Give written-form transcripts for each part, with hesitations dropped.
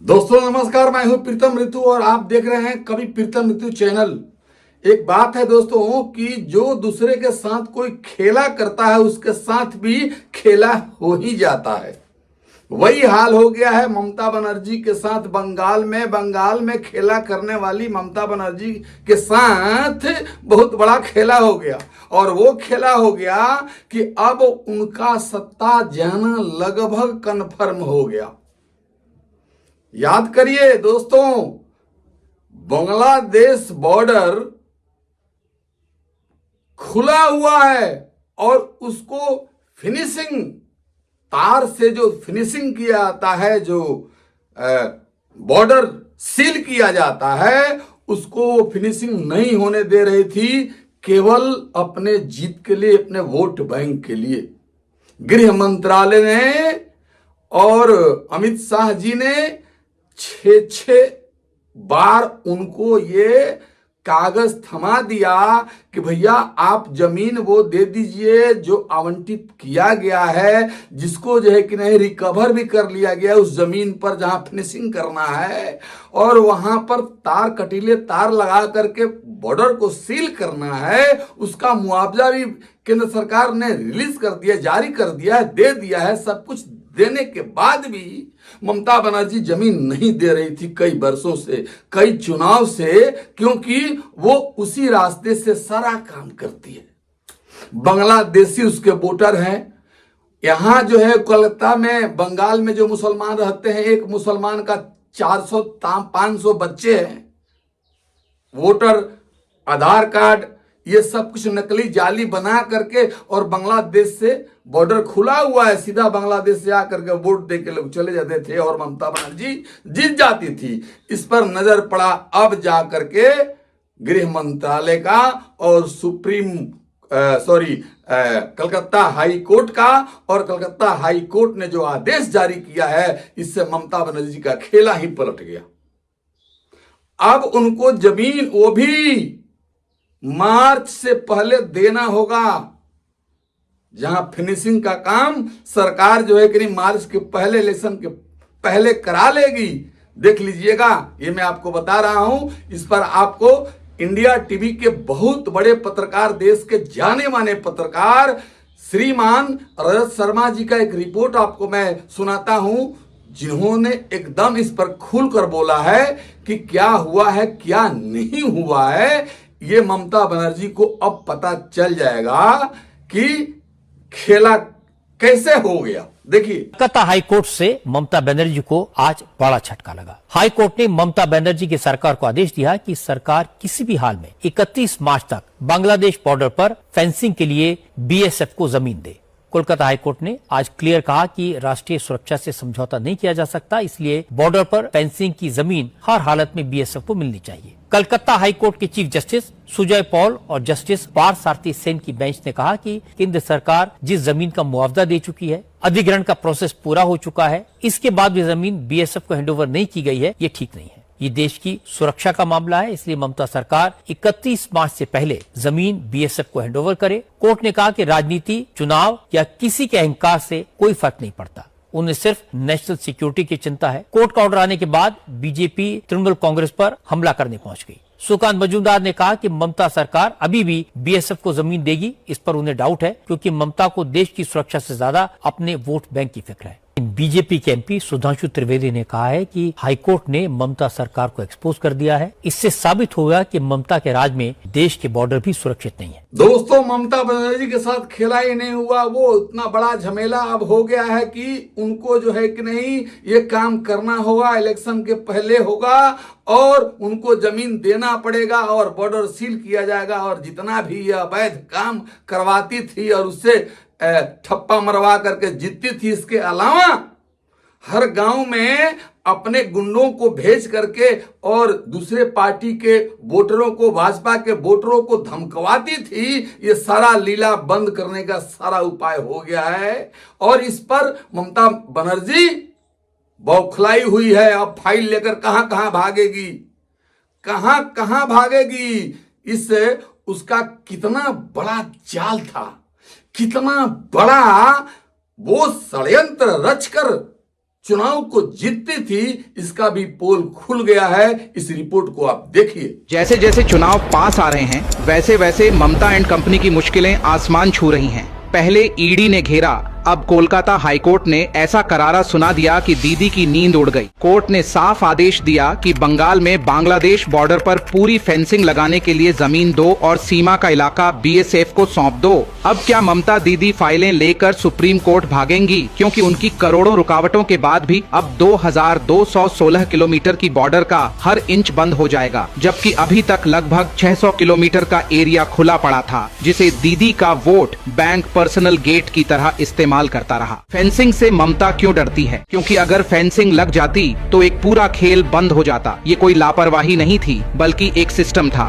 दोस्तों नमस्कार, मैं हूं प्रीतम ऋतु और आप देख रहे हैं कवि प्रीतम ऋतु चैनल। एक बात है दोस्तों कि जो दूसरे के साथ कोई खेला करता है उसके साथ भी खेला हो ही जाता है। वही हाल हो गया है ममता बनर्जी के साथ। बंगाल में खेला करने वाली ममता बनर्जी के साथ बहुत बड़ा खेला हो गया। और वो खेला हो गया कि अब उनका सत्ता जाना लगभग कन्फर्म हो गया। याद करिए दोस्तों, बांग्लादेश बॉर्डर खुला हुआ है और उसको फिनिशिंग तार से जो फिनिशिंग किया जाता है, जो बॉर्डर सील किया जाता है, उसको वो फिनिशिंग नहीं होने दे रही थी, केवल अपने जीत के लिए, अपने वोट बैंक के लिए। गृह मंत्रालय ने और अमित शाह जी ने 6 बार उनको ये कागज थमा दिया कि भैया आप जमीन वो दे दीजिए जो आवंटित किया गया है, जिसको जो है कि नहीं रिकवर भी कर लिया गया उस जमीन पर जहां फिनिशिंग करना है, और वहां पर तार कटीले तार लगा करके बॉर्डर को सील करना है। उसका मुआवजा भी केंद्र सरकार ने रिलीज कर दिया, जारी कर दिया है, दे दिया है। सब कुछ देने के बाद भी ममता बनर्जी जमीन नहीं दे रही थी कई वर्षों से, कई चुनाव से, क्योंकि वो उसी रास्ते से सारा काम करती है। बांग्लादेशी उसके वोटर हैं। यहां जो है कोलकाता में, बंगाल में जो मुसलमान रहते हैं, एक मुसलमान का 400-500 बच्चे हैं। वोटर, आधार कार्ड, ये सब कुछ नकली जाली बना करके, और बांग्लादेश से बॉर्डर खुला हुआ है, सीधा बांग्लादेश से आकर के वोट दे के लोग चले जाते थे और ममता बनर्जी जीत जाती थी। इस पर नजर पड़ा अब जाकर के गृह मंत्रालय का और कलकत्ता हाई कोर्ट का। और कलकत्ता हाई कोर्ट ने जो आदेश जारी किया है, इससे ममता बनर्जी का खेला ही पलट गया। अब उनको जमीन वो भी मार्च से पहले देना होगा। जहां फिनिशिंग का काम सरकार जो है कि नहीं मार्च के पहले, इलेक्शन के पहले करा लेगी। देख लीजिएगा, ये मैं आपको बता रहा हूं। इस पर आपको इंडिया टीवी के बहुत बड़े पत्रकार, देश के जाने माने पत्रकार श्रीमान रजत शर्मा जी का एक रिपोर्ट आपको मैं सुनाता हूं, जिन्होंने एकदम इस पर खुलकर बोला है कि क्या हुआ है, क्या नहीं हुआ है। ये ममता बनर्जी को अब पता चल जाएगा कि खेला कैसे हो गया। देखिए, कलकत्ता हाईकोर्ट से ममता बनर्जी को आज बड़ा झटका लगा। हाईकोर्ट ने ममता बनर्जी की सरकार को आदेश दिया कि सरकार किसी भी हाल में 31 मार्च तक बांग्लादेश बॉर्डर पर फेंसिंग के लिए बीएसएफ को जमीन दे। कोलकाता हाईकोर्ट ने आज क्लियर कहा कि राष्ट्रीय सुरक्षा से समझौता नहीं किया जा सकता, इसलिए बॉर्डर पर फेंसिंग की जमीन हर हालत में बीएसएफ को मिलनी चाहिए। कलकत्ता हाईकोर्ट के चीफ जस्टिस सुजय पॉल और जस्टिस पार्थसारथी सेन की बेंच ने कहा कि केंद्र सरकार जिस जमीन का मुआवजा दे चुकी है, अधिग्रहण का प्रोसेस पूरा हो चुका है, इसके बाद भी जमीन बीएसएफ को हैंडओवर नहीं की गई है, ये ठीक नहीं है। ये देश की सुरक्षा का मामला है, इसलिए ममता सरकार 31 मार्च से पहले जमीन बीएसएफ को हैंडओवर करे। कोर्ट ने कहा कि राजनीति, चुनाव या किसी के अहंकार से कोई फर्क नहीं पड़ता, उन्हें सिर्फ नेशनल सिक्योरिटी की चिंता है। कोर्ट का ऑर्डर आने के बाद बीजेपी तृणमूल कांग्रेस पर हमला करने पहुंच गई। सुकांत मजूमदार ने कहा कि ममता सरकार अभी भी बीएसएफ को जमीन देगी, इस पर उन्हें डाउट है, क्योंकि ममता को देश की सुरक्षा से ज्यादा अपने वोट बैंक की फिक्र है। बीजेपी के एमपी सुधांशु त्रिवेदी ने कहा है कि हाईकोर्ट ने ममता सरकार को एक्सपोज कर दिया है। इससे साबित होगा कि ममता के राज में देश के बॉर्डर भी सुरक्षित नहीं है। दोस्तों, ममता बनर्जी के साथ खेला ही नहीं हुआ, वो इतना बड़ा झमेला अब हो गया है कि उनको जो है कि नहीं ये काम करना होगा, इलेक्शन के पहले होगा, और उनको जमीन देना पड़ेगा और बॉर्डर सील किया जाएगा। और जितना भी ये अवैध काम करवाती थी और उससे ठप्पा मरवा करके जीतती थी, इसके अलावा हर गांव में अपने गुंडों को भेज करके और दूसरे पार्टी के वोटरों को, भाजपा के वोटरों को धमकवाती थी, ये सारा लीला बंद करने का सारा उपाय हो गया है। और इस पर ममता बनर्जी बौखलाई हुई है। अब फाइल लेकर कहां कहां भागेगी, कहां कहां भागेगी। इस उसका कितना बड़ा जाल था, कितना बड़ा वो षड्यंत्र रचकर चुनाव को जीतती थी, इसका भी पोल खुल गया है। इस रिपोर्ट को आप देखिए। जैसे जैसे चुनाव पास आ रहे हैं वैसे वैसे ममता एंड कंपनी की मुश्किलें आसमान छू रही हैं। पहले ईडी ने घेरा, अब कोलकाता हाईकोर्ट ने ऐसा करारा सुना दिया कि दीदी की नींद उड़ गई। कोर्ट ने साफ आदेश दिया कि बंगाल में बांग्लादेश बॉर्डर पर पूरी फेंसिंग लगाने के लिए जमीन दो और सीमा का इलाका बीएसएफ को सौंप दो। अब क्या ममता दीदी फाइलें लेकर सुप्रीम कोर्ट भागेंगी? क्योंकि उनकी करोड़ों रुकावटों के बाद भी अब 2216 किलोमीटर की बॉर्डर का हर इंच बंद हो जाएगा, जबकि अभी तक लगभग 600 किलोमीटर का एरिया खुला पड़ा था, जिसे दीदी का वोट बैंक पर्सनल गेट की तरह इस्तेमाल करता रहा। फेंसिंग से ममता क्यों डरती है? क्योंकि अगर फेंसिंग लग जाती तो एक पूरा खेल बंद हो जाता। ये कोई लापरवाही नहीं थी, बल्कि एक सिस्टम था।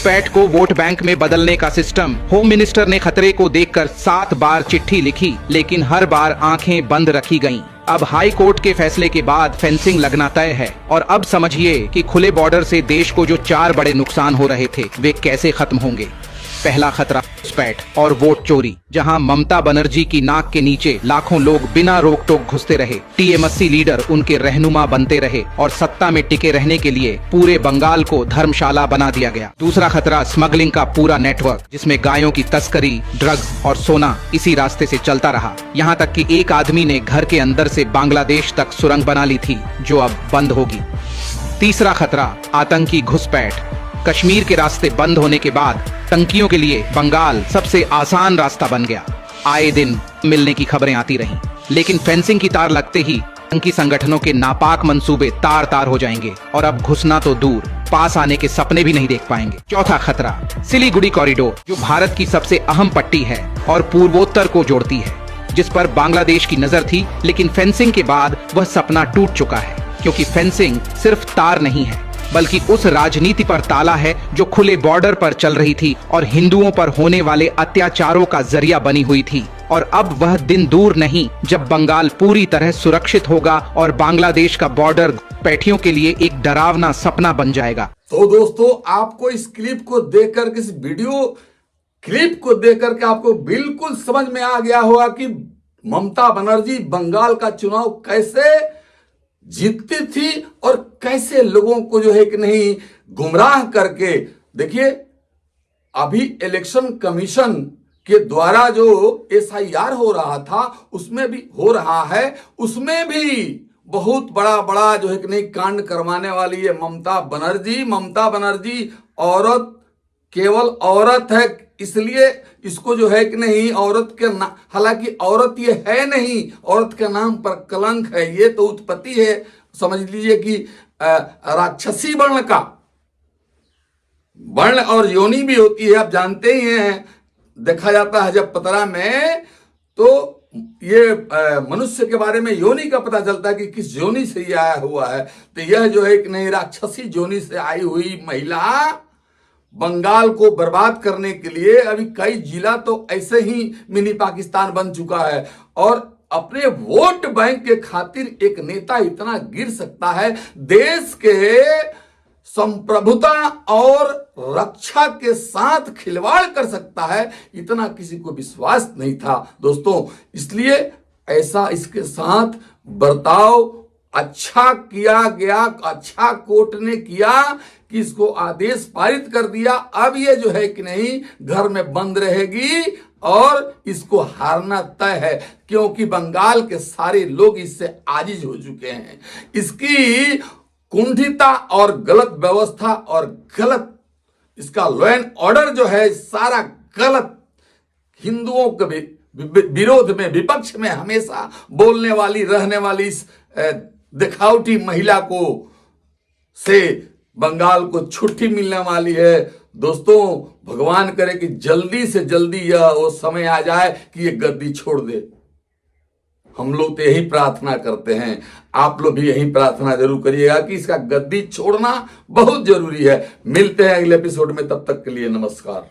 पैट को वोट बैंक में बदलने का सिस्टम। होम मिनिस्टर ने खतरे को देखकर 7 बार चिट्ठी लिखी, लेकिन हर बार आंखें बंद रखी गईं। अब हाई कोर्ट के फैसले के बाद फेंसिंग लगना तय है और अब समझिए कि खुले बॉर्डर से देश को जो 4 बड़े नुकसान हो रहे थे वे कैसे खत्म होंगे। पहला खतरा घुसपैठ और वोट चोरी। जहां ममता बनर्जी की नाक के नीचे लाखों लोग बिना रोक टोक घुसते रहे, टीएमसी लीडर उनके रहनुमा बनते रहे और सत्ता में टिके रहने के लिए पूरे बंगाल को धर्मशाला बना दिया गया। दूसरा खतरा स्मगलिंग का पूरा नेटवर्क, जिसमें गायों की तस्करी, ड्रग्स और सोना इसी रास्ते से चलता रहा। यहाँ तक कि एक आदमी ने घर के अंदर से बांग्लादेश तक सुरंग बना ली थी, जो अब बंद होगी। तीसरा खतरा आतंकी घुसपैठ। कश्मीर के रास्ते बंद होने के बाद टंकियों के लिए बंगाल सबसे आसान रास्ता बन गया। आए दिन मिलने की खबरें आती रहीं, लेकिन फेंसिंग की तार लगते ही आतंकी संगठनों के नापाक मंसूबे तार तार हो जाएंगे और अब घुसना तो दूर, पास आने के सपने भी नहीं देख पाएंगे। चौथा खतरा सिलीगुड़ी कॉरिडोर, जो भारत की सबसे अहम पट्टी है और पूर्वोत्तर को जोड़ती है, जिस पर बांग्लादेश की नजर थी, लेकिन फेंसिंग के बाद वह सपना टूट चुका है। क्योंकि फेंसिंग सिर्फ तार नहीं है, बल्कि उस राजनीति पर ताला है जो खुले बॉर्डर पर चल रही थी और हिंदुओं पर होने वाले अत्याचारों का जरिया बनी हुई थी। और अब वह दिन दूर नहीं जब बंगाल पूरी तरह सुरक्षित होगा और बांग्लादेश का बॉर्डर पैठियों के लिए एक डरावना सपना बन जाएगा। तो दोस्तों, आपको इस क्लिप को देखकर, इस वीडियो क्लिप को देखकर के आपको बिल्कुल समझ में आ गया होगा कि ममता बनर्जी बंगाल का चुनाव कैसे जीतती थी और कैसे लोगों को जो है कि नहीं गुमराह करके। देखिए, अभी इलेक्शन कमीशन के द्वारा जो एसआईआर हो रहा था उसमें भी हो रहा है, उसमें भी बहुत बड़ा बड़ा जो है कि नहीं कांड करवाने वाली है ममता बनर्जी। ममता बनर्जी औरत, केवल औरत है, इसलिए इसको जो है कि नहीं औरत के हालांकि औरत ये है नहीं, औरत के नाम पर कलंक है, ये तो उत्पत्ति है, समझ लीजिए कि राक्षसी वर्ण का वर्ण और योनि भी होती है। आप जानते ही हैं, देखा जाता है जब पतरा में तो ये मनुष्य के बारे में योनि का पता चलता है कि किस योनि से ये आया हुआ है। तो यह जो है कि नहीं राक्षसी योनि से आई हुई महिला बंगाल को बर्बाद करने के लिए अभी कई जिला तो ऐसे ही मिनी पाकिस्तान बन चुका है। और अपने वोट बैंक के खातिर एक नेता इतना गिर सकता है, देश के संप्रभुता और रक्षा के साथ खिलवाड़ कर सकता है, इतना किसी को विश्वास नहीं था दोस्तों। इसलिए ऐसा इसके साथ बर्ताव अच्छा किया गया, अच्छा कोर्ट ने किया कि इसको आदेश पारित कर दिया। अब ये जो है कि नहीं घर में बंद रहेगी और इसको हारना तय है, क्योंकि बंगाल के सारे लोग इससे आजिज हो चुके हैं। इसकी कुंठिता और गलत व्यवस्था और गलत इसका लॉ एंड ऑर्डर जो है सारा गलत, हिंदुओं के विरोध में, विपक्ष में हमेशा बोलने वाली, रहने वाली इस दिखावटी महिला को से बंगाल को छुट्टी मिलने वाली है। दोस्तों, भगवान करे कि जल्दी से जल्दी यह वो समय आ जाए कि ये गद्दी छोड़ दे। हम लोग तो यही प्रार्थना करते हैं, आप लोग भी यही प्रार्थना जरूर करिएगा कि इसका गद्दी छोड़ना बहुत जरूरी है। मिलते हैं अगले एपिसोड में, तब तक के लिए नमस्कार।